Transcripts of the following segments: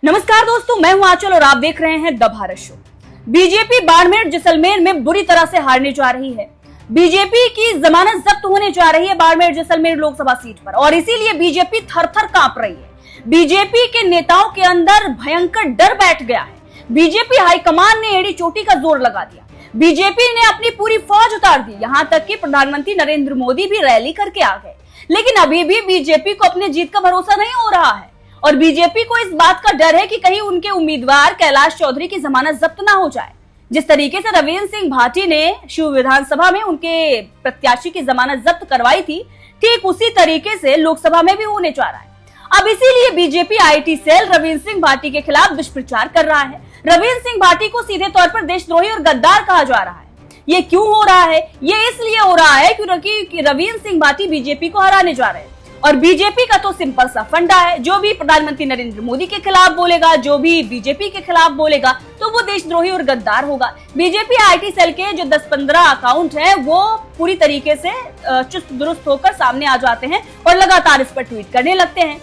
नमस्कार दोस्तों, मैं हूं आंचल और आप देख रहे हैं the Bharat show. BJP Barmer Jaisalmer में बुरी तरह से हारने जा रही है। बीजेपी की जमानत जब्त होने जा रही है बाड़मेर जैसलमेर लोकसभा सीट पर और इसीलिए बीजेपी थर-थर कांप रही है। बीजेपी के नेताओं के अंदर भयंकर डर बैठ गया है। बीजेपी हाईकमान ने एड़ी चोटी का जोर लगा दिया। बीजेपी ने अपनी पूरी फौज उतार दी, यहां तक कि प्रधानमंत्री नरेंद्र मोदी भी रैली करके आ गए। लेकिन अभी भी बीजेपी को अपने जीत का भरोसा नहीं हो रहा है और बीजेपी को इस बात का डर है कि कहीं उनके उम्मीदवार कैलाश चौधरी की जमानत जब्त ना हो जाए। जिस तरीके से रविंद्र सिंह भाटी ने शिव विधानसभा में उनके प्रत्याशी की जमानत जब्त करवाई थी, ठीक उसी तरीके से लोकसभा में भी होने जा रहा है। अब इसीलिए BJP IT cell Ravindra Singh Bhati के खिलाफ दुष्प्रचार कर रहा है। रविंद्र सिंह भाटी को सीधे तौर पर देशद्रोही और गद्दार कहा जा रहा है। ये क्यों हो रहा है? ये इसलिए हो रहा है क्योंकि रविंद्र सिंह भाटी बीजेपी को हराने जा रहे हैं और बीजेपी का तो सिंपल सा फंडा है, जो भी प्रधानमंत्री नरेंद्र मोदी के खिलाफ बोलेगा, जो भी बीजेपी के खिलाफ बोलेगा, तो वो देशद्रोही और गद्दार होगा। बीजेपी आईटी सेल के जो 10-15 अकाउंट हैं वो पूरी तरीके से चुस्त दुरुस्त होकर सामने आ जाते हैं और लगातार इस पर ट्वीट करने लगते हैं।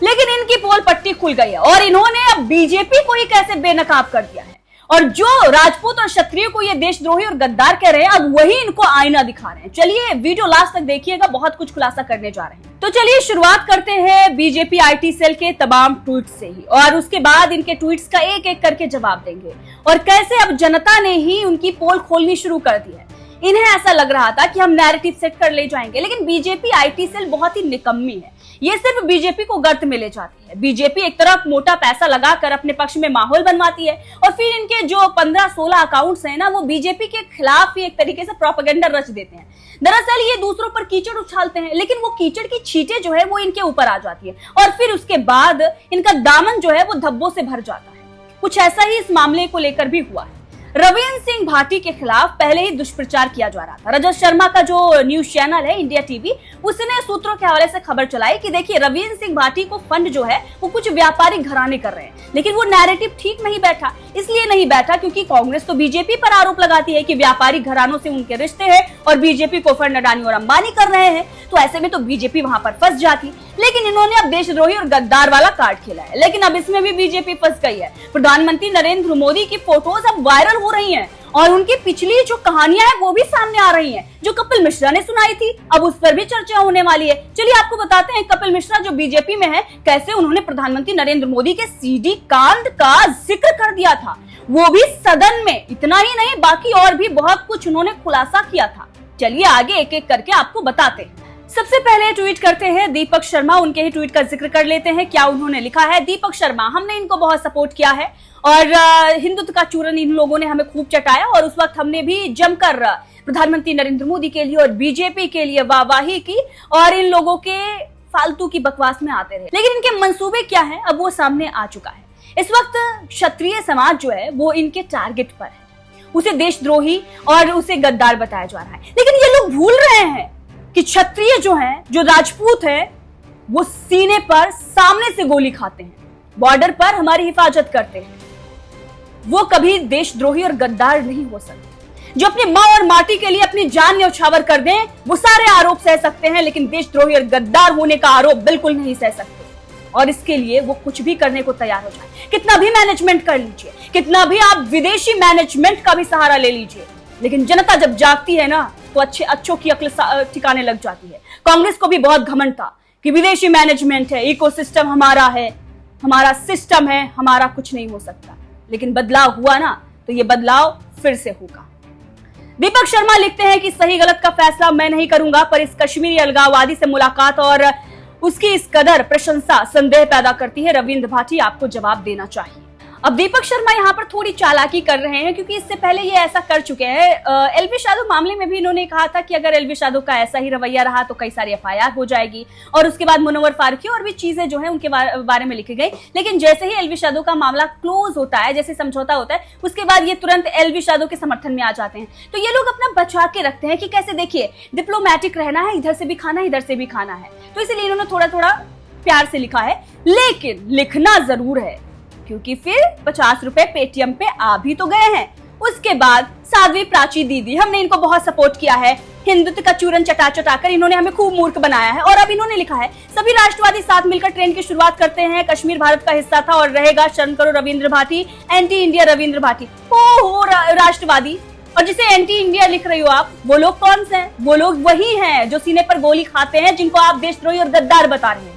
लेकिन इनकी पोल पट्टी खुल गई है और इन्होंने अब बीजेपी को ही कैसे बेनकाब कर दिया है और जो राजपूत और क्षत्रिय को ये देशद्रोही और गद्दार कह रहे हैं, अब वही इनको आईना दिखा रहे हैं। चलिए वीडियो लास्ट तक देखिएगा, बहुत कुछ खुलासा करने जा रहे हैं। तो चलिए शुरुआत करते हैं बीजेपी आईटी सेल के तमाम ट्वीट से ही और उसके बाद इनके ट्वीट्स का एक एक करके जवाब देंगे और कैसे अब जनता ने ही उनकी पोल खोलनी शुरू कर दी है। इन्हें ऐसा लग रहा था कि हम नैरेटिव सेट कर ले जाएंगे, लेकिन बीजेपी आईटी सेल बहुत ही निकम्मी है। ये सिर्फ बीजेपी को गर्त में ले जाती है। बीजेपी एक तरफ मोटा पैसा लगाकर अपने पक्ष में माहौल बनवाती है और फिर इनके जो 15-16 अकाउंट्स हैं ना, वो बीजेपी के खिलाफ ही एक तरीके से प्रोपेगेंडा रच देते हैं। दरअसल ये दूसरों पर कीचड़ उछालते हैं, लेकिन वो कीचड़ की छींटे जो है वो इनके ऊपर आ जाती है और फिर उसके बाद इनका दामन जो है वो धब्बों से भर जाता है। कुछ ऐसा ही इस मामले को लेकर भी हुआ है। रविंद्र सिंह भाटी के खिलाफ पहले ही दुष्प्रचार किया जा रहा था। रजत शर्मा का जो न्यूज चैनल है इंडिया टीवी, उसने सूत्रों के हवाले से खबर चलाई कि देखिए रविंद्र सिंह भाटी को फंड जो है वो कुछ व्यापारिक घराने कर रहे हैं, लेकिन वो नैरेटिव ठीक नहीं बैठा। इसलिए नहीं बैठा क्योंकि कांग्रेस तो बीजेपी पर आरोप लगाती है कि व्यापारिक घरानों से उनके रिश्ते हैं और बीजेपी को फंड अडानी और अंबानी कर रहे हैं, तो ऐसे में तो बीजेपी वहां पर फंस जाती। लेकिन इन्होंने अब देशद्रोही और गद्दार वाला कार्ड खेला है, लेकिन अब इसमें भी बीजेपी फंस गई है। प्रधानमंत्री नरेंद्र मोदी की फोटोज अब वायरल हो रही हैं और उनकी पिछली जो कहानियां हैं वो भी सामने आ रही हैं, जो कपिल मिश्रा ने सुनाई थी, अब उस पर भी चर्चा होने वाली है। चलिए आपको बताते हैं कपिल मिश्रा जो बीजेपी में है, कैसे उन्होंने प्रधानमंत्री नरेंद्र मोदी के सीडी कांड का जिक्र कर दिया था, वो भी सदन में। इतना ही नहीं, बाकी और भी बहुत कुछ उन्होंने खुलासा किया था। चलिए आगे एक एक करके आपको बताते हैं। सबसे पहले ट्वीट करते हैं दीपक शर्मा, उनके ही ट्वीट का जिक्र कर लेते हैं। क्या उन्होंने लिखा है? दीपक शर्मा, हमने इनको बहुत सपोर्ट किया है और हिंदुत्व का चूरन इन लोगों ने हमें खूब चटाया और उस वक्त हमने भी जमकर प्रधानमंत्री नरेंद्र मोदी के लिए और बीजेपी के लिए वाहवाही की और इन लोगों के फालतू की बकवास में आते रहे। लेकिन इनके मंसूबे क्या है अब वो सामने आ चुका है। इस वक्त क्षत्रिय समाज जो है वो इनके टारगेट पर है, उसे देशद्रोही और उसे गद्दार बताया जा रहा है। लेकिन ये लोग भूल रहे हैं कि क्षत्रिय जो हैं, जो राजपूत हैं, वो सीने पर सामने से गोली खाते हैं, बॉर्डर पर हमारी हिफाजत करते हैं। वो कभी देशद्रोही और गद्दार नहीं हो सकते। जो अपनी मां और माटी के लिए अपनी जान न्यौछावर कर दें, वो सारे आरोप सह सकते हैं, लेकिन देशद्रोही और गद्दार होने का आरोप बिल्कुल नहीं सह सकते। और इसके लिए वो कुछ भी करने को तैयार हो जाए, कितना भी मैनेजमेंट कर लीजिए, कितना भी आप विदेशी मैनेजमेंट का भी सहारा ले लीजिए, लेकिन जनता जब जागती है ना तो अच्छों की अक्ल ठिकाने लग जाती है। कांग्रेस को भी बहुत घमंड था कि विदेशी मैनेजमेंट है, इकोसिस्टम हमारा है, हमारा सिस्टम है, हमारा कुछ नहीं हो सकता। लेकिन बदलाव हुआ ना, तो ये बदलाव फिर से होगा। दीपक शर्मा लिखते हैं कि सही गलत का फैसला मैं नहीं करूंगा, पर इस कश्मीरी अलगाववादी से मुलाकात और उसकी इस कदर प्रशंसा संदेह पैदा करती है। रविंद्र भाटी, आपको जवाब देना चाहिए। अब दीपक शर्मा यहाँ पर थोड़ी चालाकी कर रहे हैं क्योंकि इससे पहले ये ऐसा कर चुके हैं। एलवी यादव मामले में भी इन्होंने कहा था कि अगर एलवी यादव का ऐसा ही रवैया रहा तो कई सारी एफआईआर हो जाएगी और उसके बाद मुनव्वर फारूकी और भी चीजें जो है उनके बारे में लिखी गई। लेकिन जैसे ही एलवी यादव का मामला क्लोज होता है, जैसे समझौता होता है, उसके बाद ये तुरंत एलवी यादव के समर्थन में आ जाते हैं। तो ये लोग अपना बचा के रखते हैं कि कैसे देखिए डिप्लोमेटिक रहना है, इधर से भी खाना है, इधर से भी खाना है। तो इसलिए इन्होंने थोड़ा थोड़ा प्यार से लिखा है, लेकिन लिखना जरूर है क्योंकि फिर 50 रुपए पेटीएम पे आ भी तो गए हैं उसके बाद साध्वी प्राची दीदी, हमने इनको बहुत सपोर्ट किया है, हिंदुत्व का चूरन चटा चटाकर इन्होंने हमें खूब मूर्ख बनाया है। और अब इन्होंने लिखा है सभी राष्ट्रवादी साथ मिलकर ट्रेन की शुरुआत करते हैं, कश्मीर भारत का हिस्सा था और रहेगा, शर्म करो रविंद्र भाटी, एंटी इंडिया रविंद्र भाटी। ओहो राष्ट्रवादी, और जिसे एंटी इंडिया लिख रही हो आप, वो लोग कौन से हैं? वो लोग वही हैं जो सीने पर गोली खाते हैं, जिनको आप देशद्रोही और गद्दार बता रहे हैं।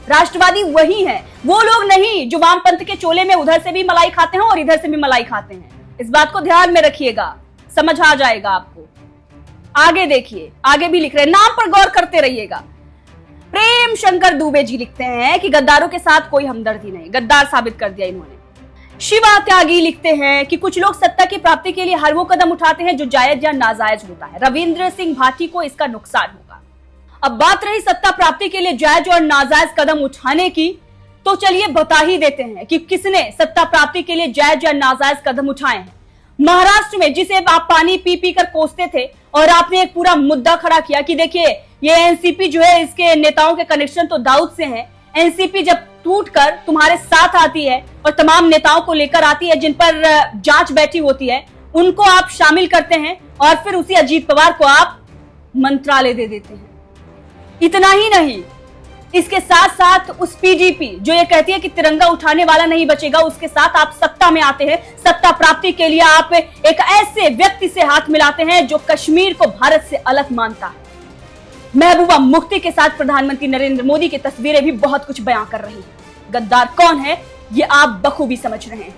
राष्ट्रवादी वही हैं, वो लोग नहीं जो वामपंथ के चोले में उधर से भी मलाई खाते हैं और इधर से भी मलाई खाते हैं। इस बात को ध्यान में रखिएगा, समझ आ जाएगा आपको। आगे देखिए, आगे भी लिख रहे हैं, नाम पर गौर करते रहिएगा। प्रेम शंकर दुबे जी लिखते हैं कि गद्दारों के साथ कोई हमदर्दी नहीं, गद्दार साबित कर दिया इन्होंने। शिवा त्यागी लिखते हैं कि कुछ लोग सत्ता की प्राप्ति के लिए हर वो कदम उठाते हैं जो जायज या नाजायज होता है, रविंद्र सिंह भाटी को इसका नुकसान होगा। अब बात रही सत्ता प्राप्ति के लिए जायज और नाजायज कदम उठाने की, तो चलिए बता ही देते हैं कि किसने सत्ता प्राप्ति के लिए जायज या नाजायज कदम उठाए हैं। महाराष्ट्र में, जिसे आप पानी पी पी कर कोसते थे, और आपने एक पूरा मुद्दा खड़ा किया कि देखिए ये एनसीपी जो है, इसके नेताओं के कनेक्शन तो दाऊद से हैं। एनसीपी जब टूटकर तुम्हारे साथ आती है और तमाम नेताओं को लेकर आती है जिन पर जांच बैठी होती है, उनको आप शामिल करते हैं और फिर उसी अजीत पवार को आप मंत्रालय दे देते हैं। इतना ही नहीं, इसके साथ साथ उस पीडीपी जो ये कहती है कि तिरंगा उठाने वाला नहीं बचेगा, उसके साथ आप सत्ता में आते हैं। सत्ता प्राप्ति के लिए आप एक ऐसे व्यक्ति से हाथ मिलाते हैं जो कश्मीर को भारत से अलग मानता है। महबूबा मुफ्ती के साथ प्रधानमंत्री नरेंद्र मोदी की तस्वीरें भी बहुत कुछ बयां कर रही हैं। गद्दार कौन है ये आप बखूबी समझ रहे हैं।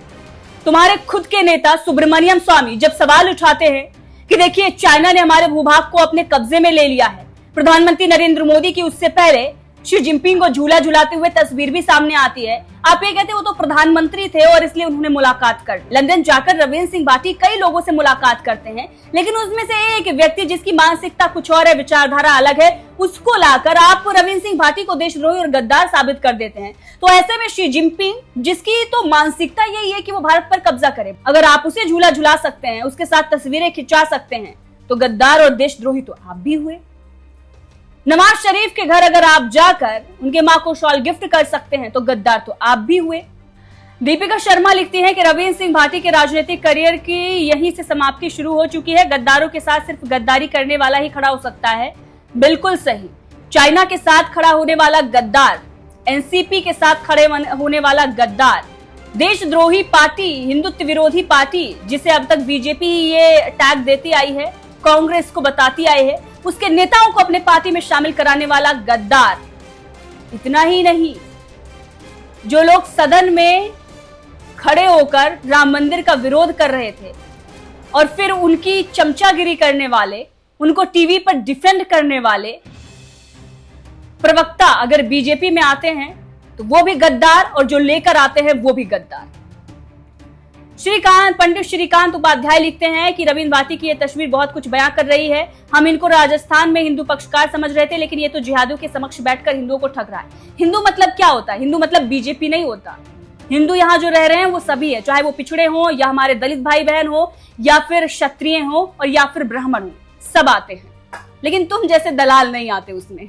तुम्हारे खुद के नेता सुब्रमण्यम स्वामी जब सवाल उठाते हैं कि देखिए चाइना ने हमारे भूभाग को अपने कब्जे में ले लिया है, प्रधानमंत्री नरेंद्र मोदी की उससे पहले शी जिनपिंग को झूला झुलाते हुए तस्वीर भी सामने आती है। आप ये कहते वो तो प्रधानमंत्री थे और इसलिए उन्होंने मुलाकात कर, लंदन जाकर रविंद्र सिंह भाटी कई लोगों से मुलाकात करते हैं, लेकिन उसमें से एक व्यक्ति जिसकी मानसिकता कुछ और है, विचारधारा अलग है, उसको लाकर आप रविंद्र सिंह भाटी को देशद्रोही और गद्दार साबित कर देते हैं। तो ऐसे में शी जिनपिंग, जिसकी तो मानसिकता यही है कि वो भारत पर कब्जा करे, अगर आप उसे झूला झुला सकते हैं, उसके साथ तस्वीरें खिंचा सकते हैं, तो गद्दार और देशद्रोही तो आप भी हुए। नवाज शरीफ के घर अगर आप जाकर उनके मां को शॉल गिफ्ट कर सकते हैं, तो गद्दार तो आप भी हुए। दीपिका शर्मा लिखती हैं कि रविंद्र सिंह भाटी के राजनीतिक करियर की यहीं से समाप्ति शुरू हो चुकी है। गद्दारों के साथ सिर्फ गद्दारी करने वाला ही खड़ा हो सकता है। बिल्कुल सही, चाइना के साथ खड़ा होने वाला गद्दार, एनसीपी के साथ खड़े होने वाला गद्दार, देशद्रोही पार्टी, हिंदुत्व विरोधी पार्टी, जिसे अब तक बीजेपी ये टैग देती आई है, कांग्रेस को बताती आई है, उसके नेताओं को अपने पार्टी में शामिल कराने वाला गद्दार। इतना ही नहीं, जो लोग सदन में खड़े होकर राम मंदिर का विरोध कर रहे थे और फिर उनकी चमचागिरी करने वाले, उनको टीवी पर डिफेंड करने वाले प्रवक्ता अगर बीजेपी में आते हैं तो वो भी गद्दार, और जो लेकर आते हैं वो भी गद्दार। पंडित श्रीकांत उपाध्याय लिखते हैं कि रविंद्र भाटी की यह तस्वीर बहुत कुछ बयां कर रही है। हम इनको राजस्थान में हिंदू पक्षकार समझ रहे थे, लेकिन ये तो जिहादियों के समक्ष बैठकर हिंदुओं को ठग रहा है। हिंदू मतलब क्या होता है? हिंदू मतलब बीजेपी नहीं होता। हिंदू यहाँ जो रह रहे हैं वो सभी है, चाहे वो पिछड़े हों या हमारे दलित भाई बहन हो या फिर क्षत्रिय हो और या फिर ब्राह्मण हो, सब आते हैं, लेकिन तुम जैसे दलाल नहीं आते उसमें।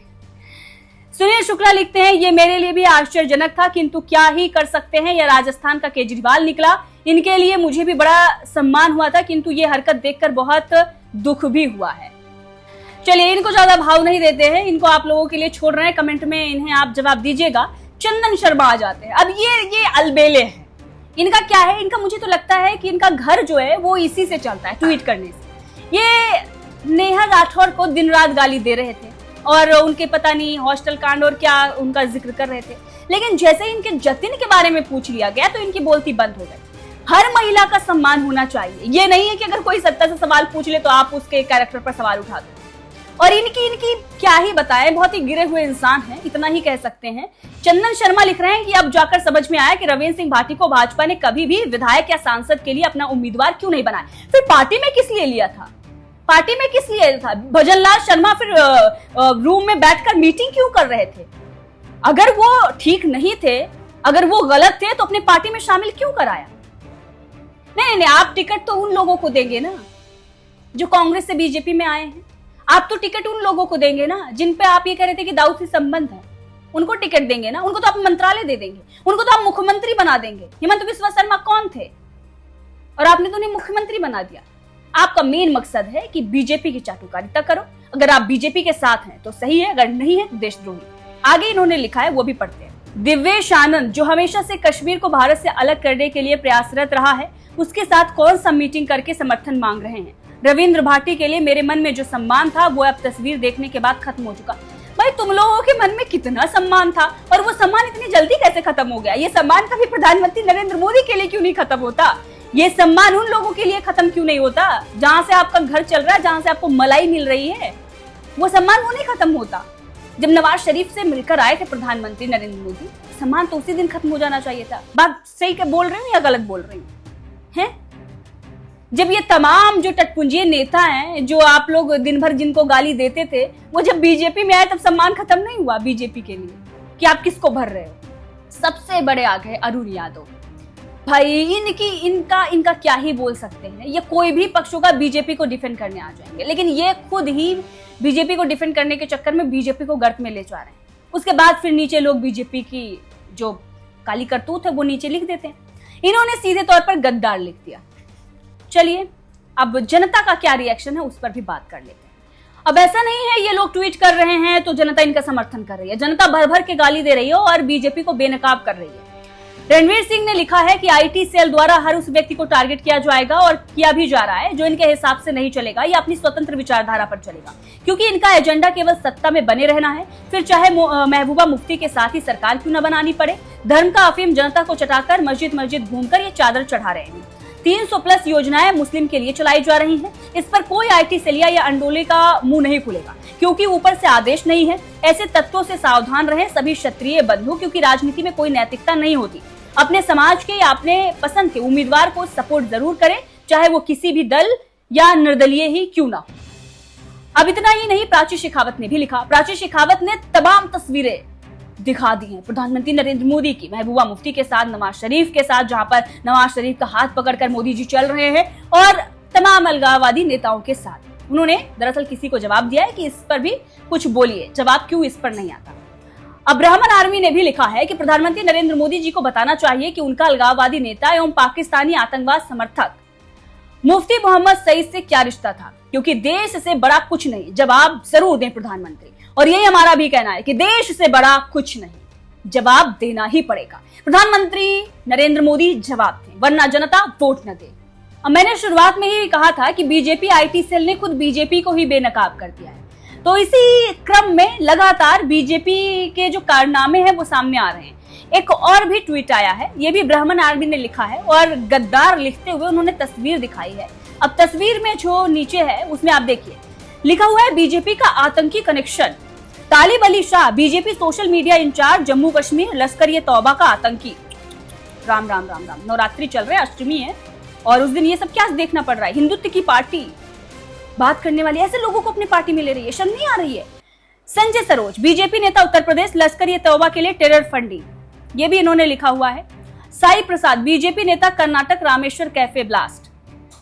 सुनील शुक्ला लिखते हैं, ये मेरे लिए भी आश्चर्यजनक था, किंतु क्या ही कर सकते हैं, यह राजस्थान का केजरीवाल निकला। इनके लिए मुझे भी बड़ा सम्मान हुआ था, किंतु ये हरकत देखकर बहुत दुख भी हुआ है। चलिए, इनको ज्यादा भाव नहीं देते हैं, इनको आप लोगों के लिए छोड़ रहे हैं, कमेंट में इन्हें आप जवाब दीजिएगा। चंदन शर्मा आ जाते हैं। अब ये अलबेले हैं, इनका क्या है, इनका मुझे तो लगता है कि इनका घर जो है वो इसी से चलता है, ट्वीट करने से। ये नेहा राठौर को दिन रात गाली दे रहे थे और उनके पता नहीं हॉस्टल कांड और क्या उनका जिक्र कर रहे थे, लेकिन जैसे ही इनके जतिन के बारे में पूछ लिया गया तो इनकी बोलती बंद हो गई। हर महिला का सम्मान होना चाहिए, ये नहीं है कि अगर कोई सत्ता से सवाल पूछ ले तो आप उसके कैरेक्टर पर सवाल उठा दो। और इनकी क्या ही बताएं, बहुत ही गिरे हुए इंसान हैं, इतना ही कह सकते हैं। चंदन शर्मा लिख रहे हैं कि अब जाकर समझ में आया कि रविंद्र सिंह भाटी को भाजपा ने कभी भी विधायक या सांसद के लिए अपना उम्मीदवार क्यों नहीं बनाया। फिर पार्टी में किस लिए लिया था? पार्टी में किस लिए था? भजनलाल शर्मा फिर रूम में बैठकर मीटिंग क्यों कर रहे थे? अगर वो ठीक नहीं थे, अगर वो गलत थे, तो अपने पार्टी में शामिल क्यों कराया? नहीं, आप टिकट तो उन लोगों को देंगे ना जो कांग्रेस से बीजेपी में आए हैं। आप तो टिकट उन लोगों को देंगे ना जिन पे आप ये कह रहे थे कि दाऊद से संबंध है, उनको टिकट देंगे ना, उनको तो आप मंत्रालय दे देंगे, उनको तो आप मुख्यमंत्री बना देंगे। हेमंत बिस्वा शर्मा कौन थे? और आपने तो उन्हें मुख्यमंत्री बना दिया। आपका मेन मकसद है कि बीजेपी की चाटुकारिता करो। अगर आप बीजेपी के साथ हैं तो सही है, अगर नहीं है तो देशद्रोही। आगे इन्होंने लिखा है, वो भी पढ़ते हैं। दिव्येश आनंद, जो हमेशा से कश्मीर को भारत से अलग करने के लिए प्रयासरत रहा है, उसके साथ कौन सा मीटिंग करके समर्थन मांग रहे हैं। रविंद्र भाटी के लिए मेरे मन में जो सम्मान था वो अब तस्वीर देखने के बाद खत्म हो चुका। भाई तुम लोगों के मन में कितना सम्मान था और वो सम्मान इतनी जल्दी कैसे खत्म हो गया। ये सम्मान कभी प्रधानमंत्री नरेंद्र मोदी के लिए क्यों नहीं खत्म होता। ये सम्मान उन लोगों के लिए खत्म क्यों नहीं होता जहां से आपका घर चल रहा है, जहां से आपको मलाई मिल रही है। वो सम्मान वो नहीं खत्म होता। जब नवाज शरीफ से मिलकर आए थे प्रधानमंत्री नरेंद्र मोदी, सम्मान तो उसी दिन खत्म हो जाना चाहिए था। बात सही के बोल रही हूँ या गलत बोल रही हूँ हैं? जब ये तमाम जो टटपुंजिये नेता हैं, जो आप लोग दिन भर जिनको गाली देते थे, वो जब बीजेपी में आए तब सम्मान खत्म नहीं हुआ बीजेपी के लिए कि आप किसको भर रहे हो। सबसे बड़े आ गए अरुण यादव। भाई इनका क्या ही बोल सकते हैं। ये कोई भी पक्षों का बीजेपी को डिफेंड करने आ जाएंगे, लेकिन ये खुद ही बीजेपी को डिफेंड करने के चक्कर में बीजेपी को गर्त में ले जा रहे हैं। उसके बाद फिर नीचे लोग बीजेपी की जो काली करतूत है वो नीचे लिख देते हैं। इन्होंने सीधे तौर पर गद्दार लिख दिया। चलिए अब जनता का क्या रिएक्शन है उस पर भी बात कर लेते हैं। अब ऐसा नहीं है ये लोग ट्वीट कर रहे हैं तो जनता इनका समर्थन कर रही है। जनता भर भर के गाली दे रही है और बीजेपी को बेनकाब कर रही है। रणवीर सिंह ने लिखा है कि आईटी सेल द्वारा हर उस व्यक्ति को टारगेट किया जाएगा और किया भी जा रहा है जो इनके हिसाब से नहीं चलेगा या अपनी स्वतंत्र विचारधारा पर चलेगा, क्योंकि इनका एजेंडा केवल सत्ता में बने रहना है। फिर चाहे महबूबा मुफ्ती के साथ ही सरकार क्यों न बनानी पड़े। धर्म का अफीम जनता को चटाकर मस्जिद घूमकर ये चादर चढ़ा रहे हैं। 300+ योजनाएं मुस्लिम के लिए चलाई जा रही हैं। इस पर कोई आईटी सेलिया या अंडोले का मुंह नहीं खुलेगा, क्योंकि ऊपर से आदेश नहीं है। ऐसे तत्वों से सावधान रहें सभी क्षत्रिय बंधु, क्योंकि राजनीति में कोई नैतिकता नहीं होती। अपने समाज के या अपने पसंद के उम्मीदवार को सपोर्ट जरूर करें, चाहे वो किसी भी दल या निर्दलीय ही क्यों ना हो। अब इतना ही नहीं, प्राची शेखावत ने भी लिखा। प्राची शेखावत ने तमाम तस्वीरें दिखा दी हैं प्रधानमंत्री नरेंद्र मोदी की, महबूबा मुफ्ती के साथ, नवाज शरीफ के साथ, जहां पर नवाज शरीफ का हाथ पकड़कर मोदी जी चल रहे हैं, और तमाम अलगाववादी नेताओं के साथ। उन्होंने दरअसल किसी को जवाब दिया है कि इस पर भी कुछ बोलिए, जवाब क्यों इस पर नहीं आता। अब ब्राह्मण आर्मी ने भी लिखा है कि प्रधानमंत्री नरेंद्र मोदी जी को बताना चाहिए कि उनका अलगाववादी नेता एवं पाकिस्तानी आतंकवाद समर्थक मुफ्ती मोहम्मद सईद से क्या रिश्ता था, क्योंकि देश से बड़ा कुछ नहीं। जवाब जरूर दें प्रधानमंत्री, और यही हमारा भी कहना है कि देश से बड़ा कुछ नहीं, जवाब देना ही पड़ेगा। प्रधानमंत्री नरेंद्र मोदी जवाब दें, वरना जनता वोट न दे। अब मैंने शुरुआत में ही कहा था कि बीजेपी आईटी सेल ने खुद बीजेपी को ही बेनकाब कर दिया है, तो इसी क्रम में लगातार बीजेपी के जो कारनामे हैं वो सामने आ रहे हैं। एक और भी ट्वीट आया है, ये भी ब्राह्मण आर्मी ने लिखा है, और गद्दार लिखते हुए उन्होंने तस्वीर दिखाई है। अब तस्वीर में जो नीचे है उसमें आप देखिए, लिखा हुआ है बीजेपी का आतंकी connection. Talib Ali Shah, BJP social media in-charge Jammu Kashmir, Lashkar e तौबा का आतंकी। राम राम राम राम। नवरात्रि चल रहे, अष्टमी है, और उस दिन ये सब क्या देखना पड़ रहा है। हिंदुत्व की पार्टी बात करने वाली ऐसे लोगों को अपनी पार्टी में ले रही है, शर्म नहीं आ रही है। संजय सरोज, बीजेपी नेता उत्तर प्रदेश, लश्कर ये तौबा के लिए टेरर फंडिंग, ये भी इन्होंने लिखा हुआ है। साई प्रसाद, बीजेपी नेता, कर्नाटक, रामेश्वर कैफे ब्लास्ट।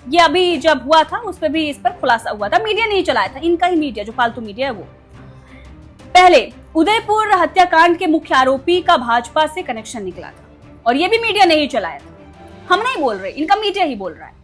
ये अभी जब हुआ था उस पर भी इस पर खुलासा हुआ था, मीडिया नहीं चलाया था, इनका ही मीडिया जो फालतू मीडिया है वो। पहले उदयपुर हत्याकांड के मुख्य आरोपी का भाजपा से कनेक्शन निकला था, और ये भी मीडिया नहीं चलाया था। हम नहीं बोल रहे, इनका मीडिया ही बोल रहा है।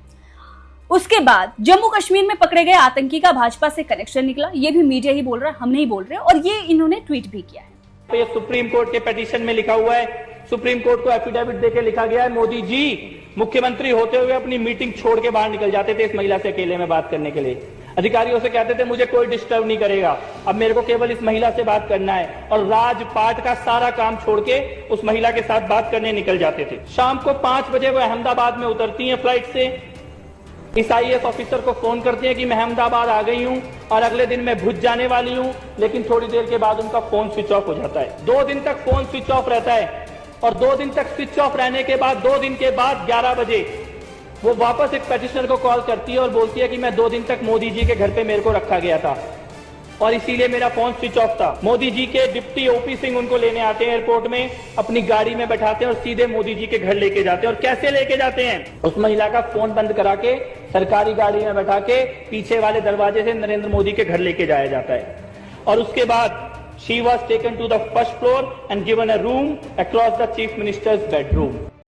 उसके बाद जम्मू कश्मीर में पकड़े गए आतंकी का भाजपा से कनेक्शन निकला, ये भी मीडिया ही बोल रहा है, हम नहीं बोल रहे, और ये इन्होंने ट्वीट भी किया है। ये सुप्रीम कोर्ट के पिटीशन में लिखा हुआ है, सुप्रीम कोर्ट को एफिडेविट देके लिखा गया है, मोदी जी मुख्यमंत्री होते हुए अपनी मीटिंग छोड़ के बाहर निकल जाते थे इस महिला से अकेले में बात करने के लिए। अधिकारियों से कहते थे मुझे कोई डिस्टर्ब नहीं करेगा, अब मेरे को केवल इस महिला से बात करना है, और राजपाट का सारा काम छोड़ के उस महिला के साथ बात करने निकल जाते थे। शाम को 5 बजे वो अहमदाबाद में उतरती हैं फ्लाइट से, इस IAS ऑफिसर को फोन करती है कि मैं अहमदाबाद आ गई हूं और अगले दिन मैं भुज जाने वाली हूं, लेकिन थोड़ी देर के बाद उनका फोन स्विच ऑफ हो जाता है। 2 दिन तक फोन स्विच ऑफ रहता है, और 2 दिन तक स्विच ऑफ रहने के बाद 2 दिन के बाद 11 बजे वो वापस एक पेटिशनर को कॉल करती है और बोलती है कि मैं 2 दिन तक मोदी जी के घर पे मेरे को रखा गया था और इसीलिए मेरा फोन स्विच ऑफ था। मोदी जी के डिप्टी OP सिंह उनको लेने आते हैं एयरपोर्ट में, अपनी गाड़ी में बैठाते हैं और सीधे मोदी जी के घर लेके जाते हैं। और कैसे लेके जाते हैं, उस महिला का फोन बंद करा के सरकारी गाड़ी में बैठा के पीछे वाले दरवाजे से नरेंद्र मोदी के घर लेके जाया जाता है, और उसके बाद she was taken to the first floor and given a room across the chief minister's bedroom.